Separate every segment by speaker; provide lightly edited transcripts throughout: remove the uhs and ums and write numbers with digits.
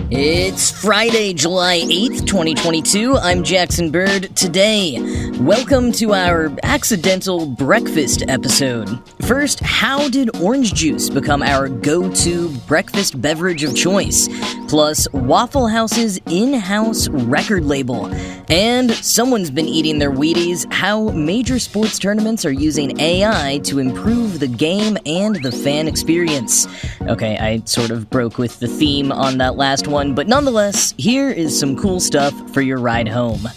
Speaker 1: It's Friday, July 8th, 2022. I'm Jackson Bird. Today, welcome to our accidental breakfast episode. First, how did orange juice become our go-to breakfast beverage of choice? Plus, Waffle House's in-house record label. And someone's been eating their Wheaties, how major sports tournaments are using AI to improve the game and the fan experience. Okay, I sort of broke with the theme on that last one, but nonetheless, here is some cool stuff for your ride home.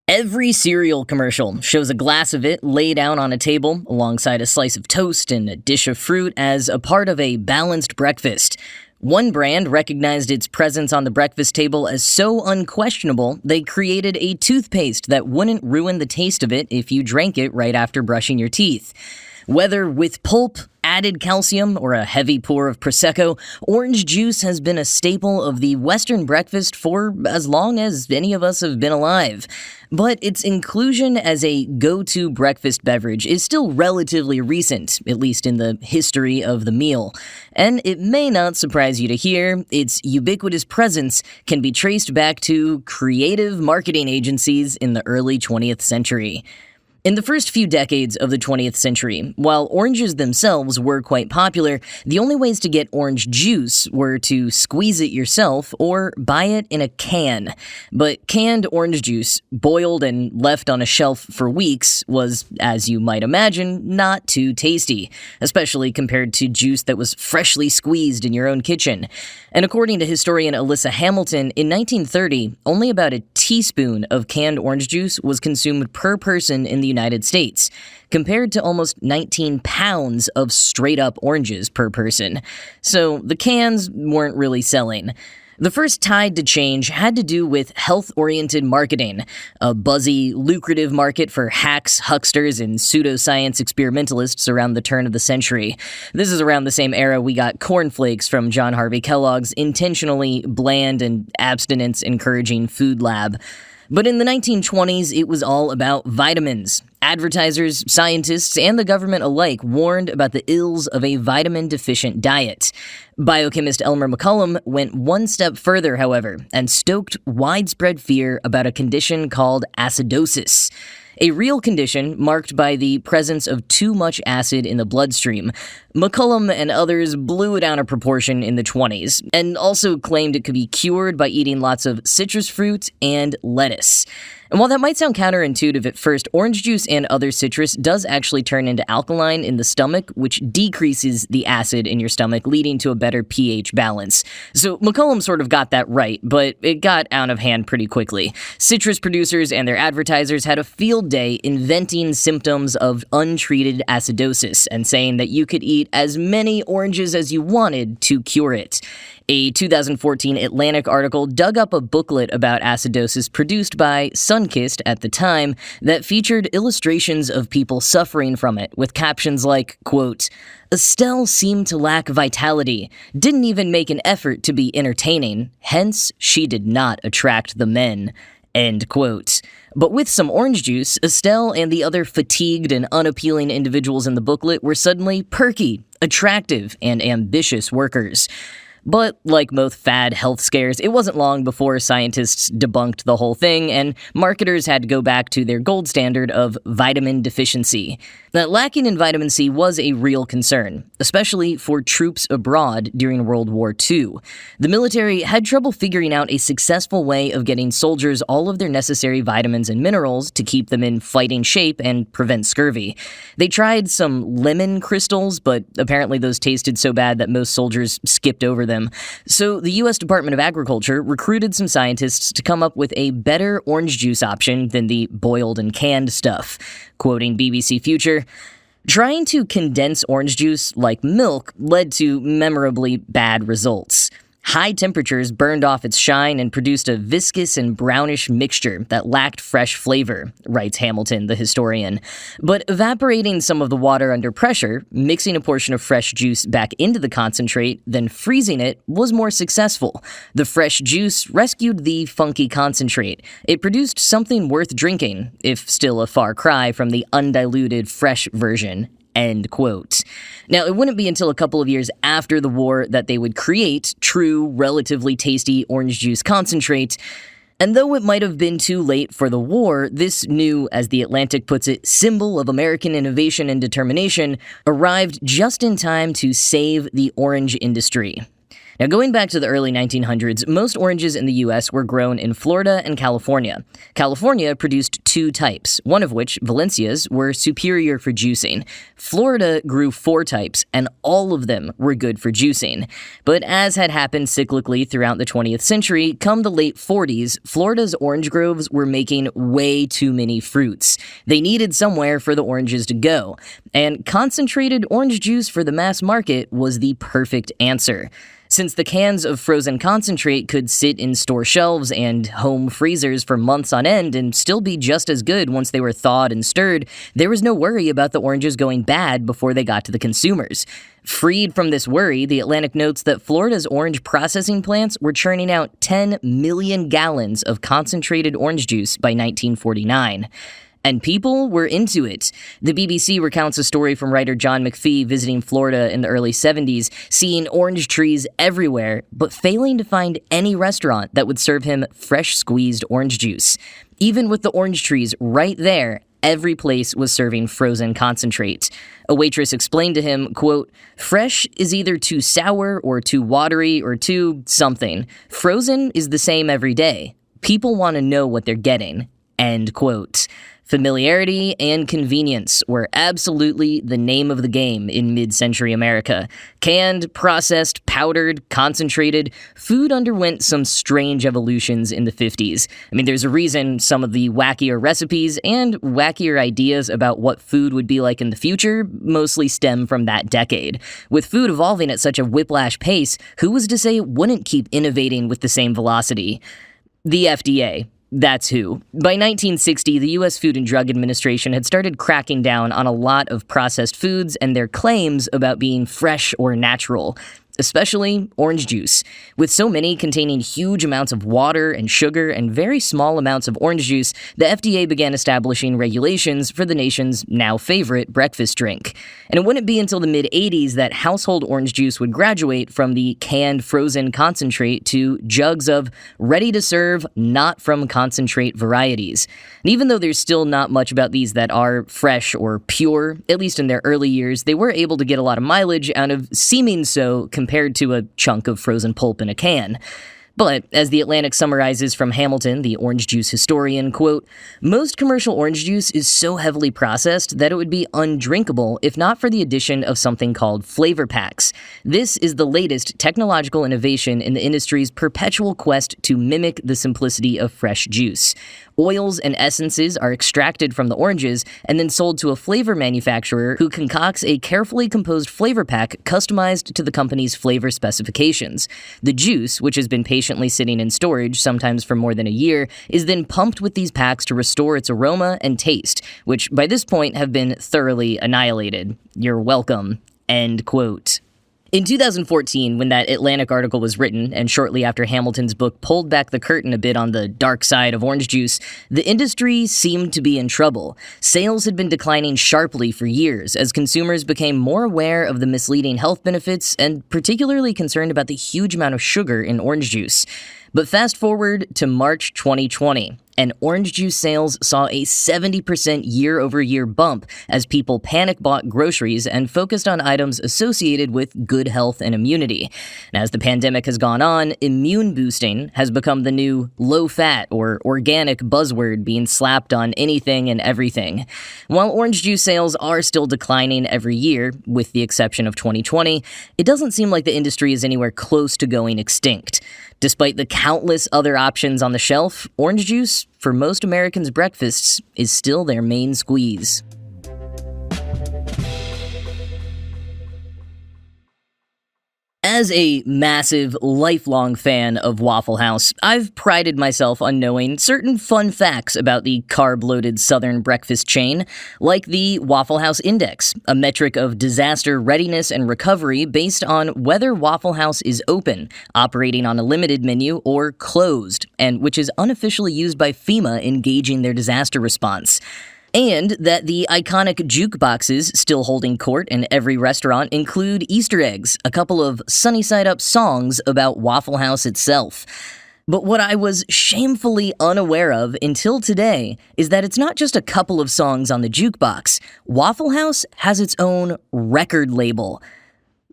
Speaker 1: Every cereal commercial shows a glass of it laid out on a table alongside a slice of toast and a dish of fruit as a part of a balanced breakfast. One brand recognized its presence on the breakfast table as so unquestionable, they created a toothpaste that wouldn't ruin the taste of it if you drank it right after brushing your teeth. Whether with pulp, added calcium, or a heavy pour of Prosecco, orange juice has been a staple of the Western breakfast for as long as any of us have been alive. But its inclusion as a go-to breakfast beverage is still relatively recent, at least in the history of the meal. And it may not surprise you to hear, its ubiquitous presence can be traced back to creative marketing agencies in the early 20th century. In the first few decades of the 20th century, while oranges themselves were quite popular, the only ways to get orange juice were to squeeze it yourself or buy it in a can. But canned orange juice, boiled and left on a shelf for weeks, was, as you might imagine, not too tasty, especially compared to juice that was freshly squeezed in your own kitchen. And according to historian Alyssa Hamilton, in 1930, only about a teaspoon of canned orange juice was consumed per person in the United States, compared to almost 19 pounds of straight-up oranges per person. So the cans weren't really selling. The first tide to change had to do with health-oriented marketing, a buzzy, lucrative market for hacks, hucksters, and pseudoscience experimentalists around the turn of the century. This is around the same era we got cornflakes from John Harvey Kellogg's intentionally bland and abstinence-encouraging food lab. But in the 1920s, it was all about vitamins. Advertisers, scientists, and the government alike warned about the ills of a vitamin-deficient diet. Biochemist Elmer McCollum went one step further, however, and stoked widespread fear about a condition called acidosis. A real condition marked by the presence of too much acid in the bloodstream. McCollum and others blew it out of proportion in the 20s, and also claimed it could be cured by eating lots of citrus fruit and lettuce. And while that might sound counterintuitive at first, orange juice and other citrus does actually turn into alkaline in the stomach, which decreases the acid in your stomach, leading to a better pH balance. So McCollum sort of got that right, but it got out of hand pretty quickly. Citrus producers and their advertisers had a field day inventing symptoms of untreated acidosis and saying that you could eat as many oranges as you wanted to cure it. A 2014 Atlantic article dug up a booklet about acidosis produced by Sunkist at the time that featured illustrations of people suffering from it, with captions like, quote, "Estelle seemed to lack vitality, didn't even make an effort to be entertaining, hence she did not attract the men." End quote. But with some orange juice, Estelle and the other fatigued and unappealing individuals in the booklet were suddenly perky, attractive, and ambitious workers. But like most fad health scares, it wasn't long before scientists debunked the whole thing, and marketers had to go back to their gold standard of vitamin deficiency. That lacking in vitamin C was a real concern, especially for troops abroad during World War II. The military had trouble figuring out a successful way of getting soldiers all of their necessary vitamins and minerals to keep them in fighting shape and prevent scurvy. They tried some lemon crystals, but apparently those tasted so bad that most soldiers skipped over them. So the U.S. Department of Agriculture recruited some scientists to come up with a better orange juice option than the boiled and canned stuff. Quoting BBC Future, "Trying to condense orange juice like milk led to memorably bad results. High temperatures burned off its shine and produced a viscous and brownish mixture that lacked fresh flavor," writes Hamilton, the historian. But evaporating some of the water under pressure, mixing a portion of fresh juice back into the concentrate, then freezing it was more successful. The fresh juice rescued the funky concentrate. It produced something worth drinking, if still a far cry from the undiluted fresh version. End quote. Now, it wouldn't be until a couple of years after the war that they would create true, relatively tasty orange juice concentrate. And though it might have been too late for the war, this new, as The Atlantic puts it, symbol of American innovation and determination arrived just in time to save the orange industry. Now, going back to the early 1900s, most oranges in the U.S. were grown in Florida and California. California produced two types, one of which, Valencias, were superior for juicing. Florida grew four types, and all of them were good for juicing. But as had happened cyclically throughout the 20th century, come the late 40s, Florida's orange groves were making way too many fruits. They needed somewhere for the oranges to go, and concentrated orange juice for the mass market was the perfect answer. Since the cans of frozen concentrate could sit in store shelves and home freezers for months on end and still be just as good once they were thawed and stirred, there was no worry about the oranges going bad before they got to the consumers. Freed from this worry, The Atlantic notes that Florida's orange processing plants were churning out 10 million gallons of concentrated orange juice by 1949. And people were into it. The BBC recounts a story from writer John McPhee visiting Florida in the early 70s, seeing orange trees everywhere, but failing to find any restaurant that would serve him fresh squeezed orange juice. Even with the orange trees right there, every place was serving frozen concentrate. A waitress explained to him, quote, "Fresh is either too sour or too watery or too something. Frozen is the same every day. People want to know what they're getting." End quote. Familiarity and convenience were absolutely the name of the game in mid-century America. Canned, processed, powdered, concentrated, food underwent some strange evolutions in the 50s. I mean, there's a reason some of the wackier recipes and wackier ideas about what food would be like in the future mostly stem from that decade. With food evolving at such a whiplash pace, who was to say it wouldn't keep innovating with the same velocity? The FDA. That's who. By 1960, the U.S. Food and Drug Administration had started cracking down on a lot of processed foods and their claims about being fresh or natural, especially orange juice. With so many containing huge amounts of water and sugar and very small amounts of orange juice, the FDA began establishing regulations for the nation's now favorite breakfast drink. And it wouldn't be until the mid-80s that household orange juice would graduate from the canned frozen concentrate to jugs of ready-to-serve, not-from-concentrate varieties. And even though there's still not much about these that are fresh or pure, at least in their early years, they were able to get a lot of mileage out of seeming so compared to a chunk of frozen pulp in a can. But, as The Atlantic summarizes from Hamilton, the orange juice historian, quote, "Most commercial orange juice is so heavily processed that it would be undrinkable if not for the addition of something called flavor packs. This is the latest technological innovation in the industry's perpetual quest to mimic the simplicity of fresh juice. Oils and essences are extracted from the oranges and then sold to a flavor manufacturer who concocts a carefully composed flavor pack customized to the company's flavor specifications. The juice, which has been patiently sitting in storage, sometimes for more than a year, is then pumped with these packs to restore its aroma and taste, which by this point have been thoroughly annihilated. You're welcome." End quote. In 2014, when that Atlantic article was written, and shortly after Hamilton's book pulled back the curtain a bit on the dark side of orange juice, the industry seemed to be in trouble. Sales had been declining sharply for years as consumers became more aware of the misleading health benefits and particularly concerned about the huge amount of sugar in orange juice. But fast forward to March 2020, and orange juice sales saw a 70% year-over-year bump as people panic-bought groceries and focused on items associated with good health and immunity. And as the pandemic has gone on, immune boosting has become the new low-fat or organic buzzword being slapped on anything and everything. While orange juice sales are still declining every year, with the exception of 2020, it doesn't seem like the industry is anywhere close to going extinct. Despite the countless other options on the shelf, orange juice, for most Americans' breakfasts, is still their main squeeze. As a massive, lifelong fan of Waffle House, I've prided myself on knowing certain fun facts about the carb-loaded Southern breakfast chain, like the Waffle House Index, a metric of disaster readiness and recovery based on whether Waffle House is open, operating on a limited menu, or closed, and which is unofficially used by FEMA in gauging their disaster response. And that the iconic jukeboxes still holding court in every restaurant include Easter eggs, a couple of sunny-side-up songs about Waffle House itself. But what I was shamefully unaware of until today is that it's not just a couple of songs on the jukebox. Waffle House has its own record label.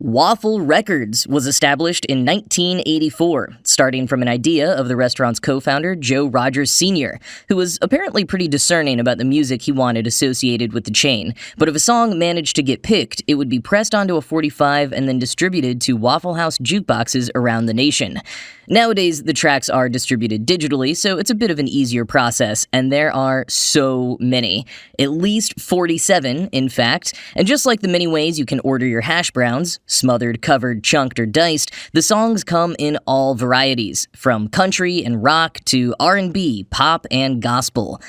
Speaker 1: Waffle Records was established in 1984, starting from an idea of the restaurant's co-founder, Joe Rogers Sr., who was apparently pretty discerning about the music he wanted associated with the chain. But if a song managed to get picked, it would be pressed onto a 45 and then distributed to Waffle House jukeboxes around the nation. Nowadays, the tracks are distributed digitally, so it's a bit of an easier process, and there are so many. At least 47, in fact. And just like the many ways you can order your hash browns, smothered, covered, chunked, or diced, the songs come in all varieties, from country and rock to R&B, pop, and gospel.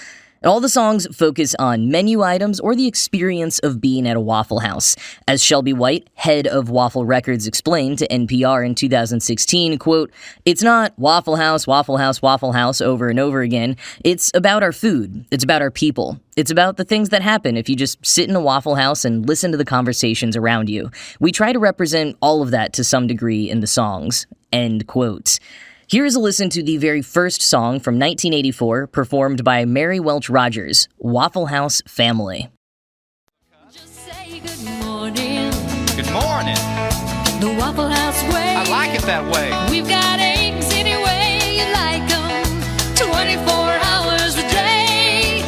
Speaker 1: All the songs focus on menu items or the experience of being at a Waffle House. As Shelby White, head of Waffle Records, explained to NPR in 2016, quote, "It's not Waffle House, Waffle House, Waffle House over and over again. It's about our food. It's about our people. It's about the things that happen if you just sit in a Waffle House and listen to the conversations around you. We try to represent all of that to some degree in the songs." End quote. Here's a listen to the very first song from 1984, performed by Mary Welch Rogers, Waffle House Family.
Speaker 2: Just say good morning.
Speaker 3: Good morning.
Speaker 2: The Waffle House way.
Speaker 3: I like it that way.
Speaker 2: We've got eggs any way you like them. 24 hours a day.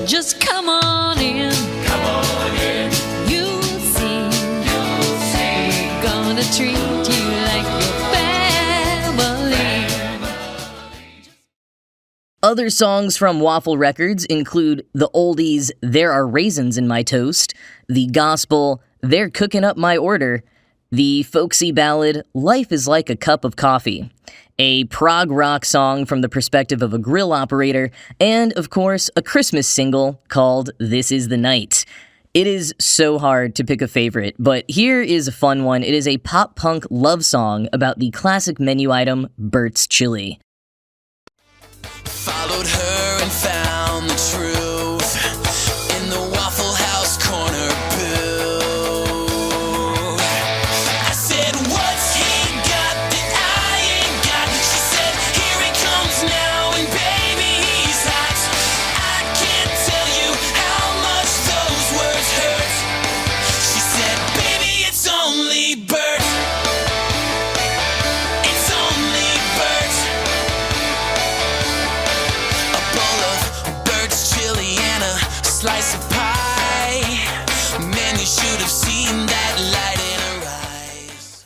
Speaker 2: Just come on in.
Speaker 3: Come on in.
Speaker 2: You'll see. We're gonna treat you like your family.
Speaker 1: Other songs from Waffle Records include the oldies "There Are Raisins in My Toast," the gospel "They're Cooking Up My Order," the folksy ballad "Life is Like a Cup of Coffee," a prog rock song from the perspective of a grill operator, and, of course, a Christmas single called "This Is the Night." It is so hard to pick a favorite, but here is a fun one. It is a pop-punk love song about the classic menu item Bert's Chili.
Speaker 4: Followed her and found the truth in the Waffle House corner booth. I said, what's he got that I ain't got? She said, here he comes now, and baby, he's hot. I can't tell you how much those words hurt. She said, baby, it's only Bert. It's only Bert. A bowl of Bert's chili and a slice of pie. Man, you should have seen that light in her eyes.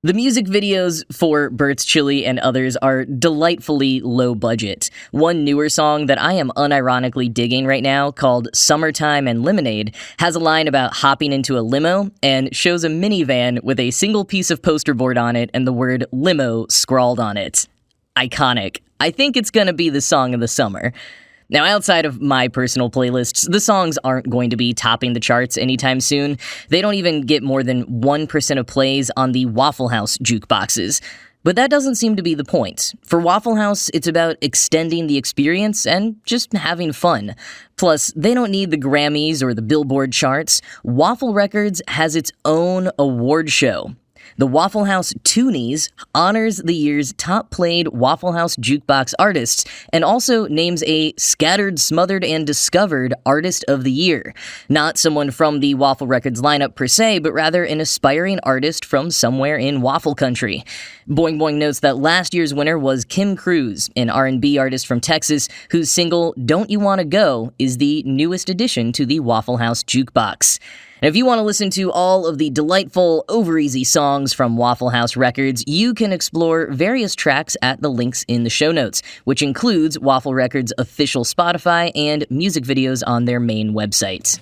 Speaker 1: The music videos for Bert's Chili and others are delightfully low budget. One newer song that I am unironically digging right now, called Summertime and Lemonade, has a line about hopping into a limo and shows a minivan with a single piece of poster board on it and the word limo scrawled on it. Iconic. I think it's gonna be the song of the summer. Now, outside of my personal playlists, the songs aren't going to be topping the charts anytime soon. They don't even get more than 1% of plays on the Waffle House jukeboxes. But that doesn't seem to be the point. For Waffle House, it's about extending the experience and just having fun. Plus, they don't need the Grammys or the Billboard charts. Waffle Records has its own award show. The Waffle House Toonies honors the year's top-played Waffle House jukebox artists and also names a Scattered, Smothered, and Discovered Artist of the Year. Not someone from the Waffle Records lineup per se, but rather an aspiring artist from somewhere in Waffle Country. Boing Boing notes that last year's winner was Kim Cruz, an R&B artist from Texas, whose single Don't You Wanna Go is the newest addition to the Waffle House jukebox. And if you want to listen to all of the delightful, over-easy songs from Waffle House Records, you can explore various tracks at the links in the show notes, which includes Waffle Records' official Spotify and music videos on their main website.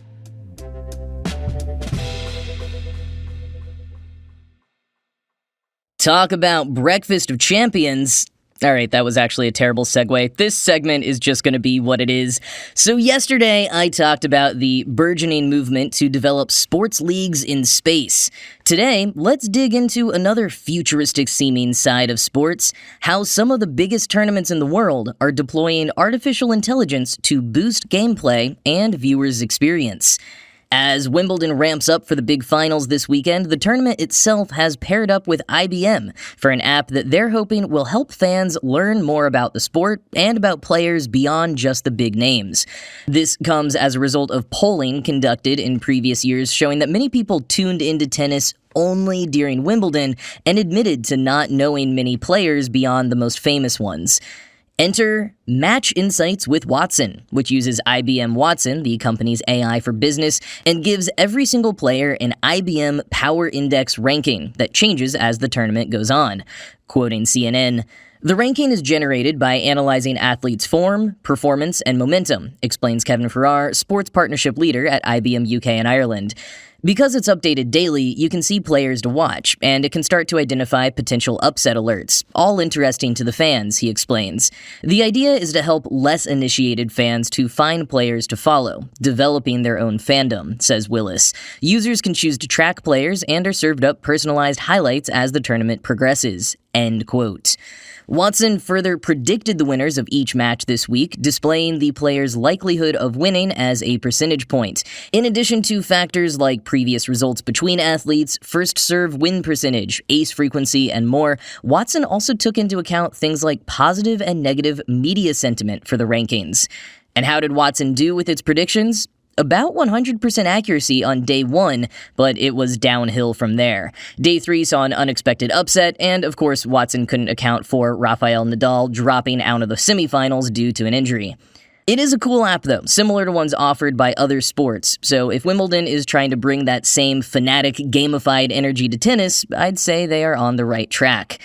Speaker 1: Talk about breakfast of champions. All right, that was actually a terrible segue. This segment is just going to be what it is. So yesterday, I talked about the burgeoning movement to develop sports leagues in space. Today, let's dig into another futuristic-seeming side of sports, how some of the biggest tournaments in the world are deploying artificial intelligence to boost gameplay and viewers' experience. As Wimbledon ramps up for the big finals this weekend, the tournament itself has paired up with IBM for an app that they're hoping will help fans learn more about the sport and about players beyond just the big names. This comes as a result of polling conducted in previous years showing that many people tuned into tennis only during Wimbledon and admitted to not knowing many players beyond the most famous ones. Enter Match Insights with Watson, which uses IBM Watson, the company's AI for business, and gives every single player an IBM Power Index ranking that changes as the tournament goes on. Quoting CNN, "The ranking is generated by analyzing athletes' form, performance, and momentum," explains Kevin Farrar, sports partnership leader at IBM UK and Ireland. "Because it's updated daily, you can see players to watch, and it can start to identify potential upset alerts, all interesting to the fans," he explains. "The idea is to help less initiated fans to find players to follow, developing their own fandom," says Willis. "Users can choose to track players and are served up personalized highlights as the tournament progresses." End quote. Watson further predicted the winners of each match this week, displaying the player's likelihood of winning as a percentage point. In addition to factors like previous results between athletes, first serve win percentage, ace frequency, and more, Watson also took into account things like positive and negative media sentiment for the rankings. And how did Watson do with its predictions? About 100% accuracy on day 1, but it was downhill from there. Day 3 saw an unexpected upset, and of course Watson couldn't account for Rafael Nadal dropping out of the semifinals due to an injury. It is a cool app though, similar to ones offered by other sports, so if Wimbledon is trying to bring that same fanatic, gamified energy to tennis, I'd say they are on the right track.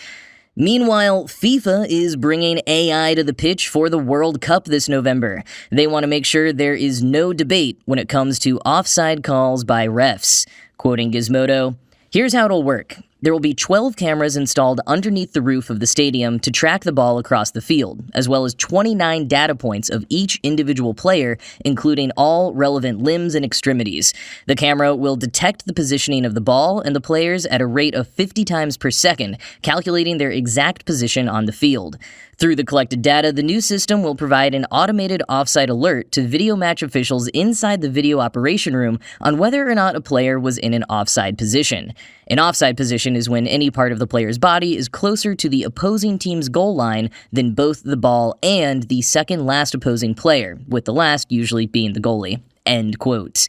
Speaker 1: Meanwhile, FIFA is bringing AI to the pitch for the World Cup this November. They want to make sure there is no debate when it comes to offside calls by refs. Quoting Gizmodo, "Here's how it'll work. There will be 12 cameras installed underneath the roof of the stadium to track the ball across the field, as well as 29 data points of each individual player, including all relevant limbs and extremities. The camera will detect the positioning of the ball and the players at a rate of 50 times per second, calculating their exact position on the field. Through the collected data, the new system will provide an automated offside alert to video match officials inside the video operation room on whether or not a player was in an offside position. An offside position is when any part of the player's body is closer to the opposing team's goal line than both the ball and the second last opposing player, with the last usually being the goalie." End quote.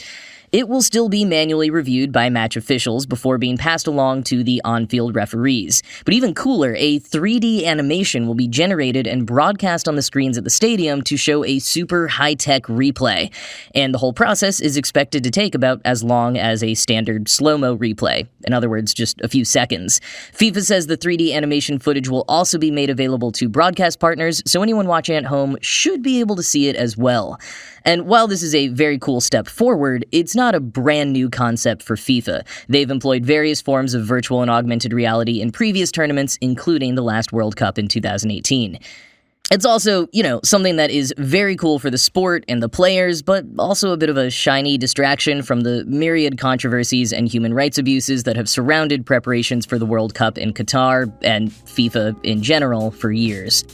Speaker 1: It will still be manually reviewed by match officials before being passed along to the on-field referees. But even cooler, a 3D animation will be generated and broadcast on the screens at the stadium to show a super high-tech replay. And the whole process is expected to take about as long as a standard slow-mo replay. In other words, just a few seconds. FIFA says the 3D animation footage will also be made available to broadcast partners, so anyone watching at home should be able to see it as well. And while this is a very cool step forward, it's not a brand new concept for FIFA. They've employed various forms of virtual and augmented reality in previous tournaments, including the last World Cup in 2018. It's also, something that is very cool for the sport and the players, but also a bit of a shiny distraction from the myriad controversies and human rights abuses that have surrounded preparations for the World Cup in Qatar and FIFA in general for years.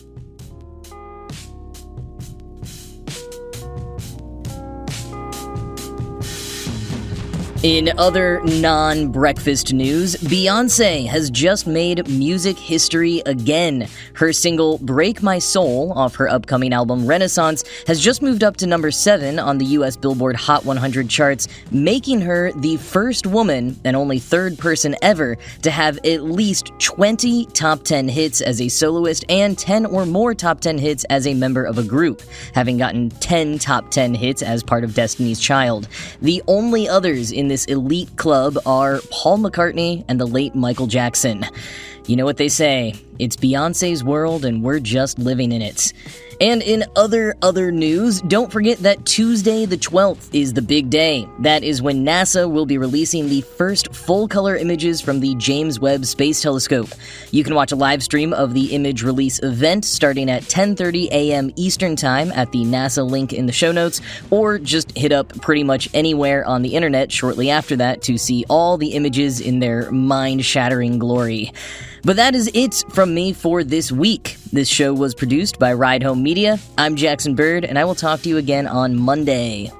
Speaker 1: In other non-breakfast news, Beyoncé has just made music history again. Her single Break My Soul off her upcoming album Renaissance has just moved up to number 7 on the US Billboard Hot 100 charts, making her the first woman and only third person ever to have at least 20 top 10 hits as a soloist and 10 or more top 10 hits as a member of a group, having gotten 10 top 10 hits as part of Destiny's Child. The only others in this elite club are Paul McCartney and the late Michael Jackson. You know what they say, it's Beyoncé's world and we're just living in it. And in other news, don't forget that Tuesday the 12th is the big day. That is when NASA will be releasing the first full-color images from the James Webb Space Telescope. You can watch a live stream of the image release event starting at 10:30 a.m. Eastern Time at the NASA link in the show notes, or just hit up pretty much anywhere on the internet shortly after that to see all the images in their mind-shattering glory. But that is it from me for this week. This show was produced by Ride Home Media. I'm Jackson Bird, and I will talk to you again on Monday.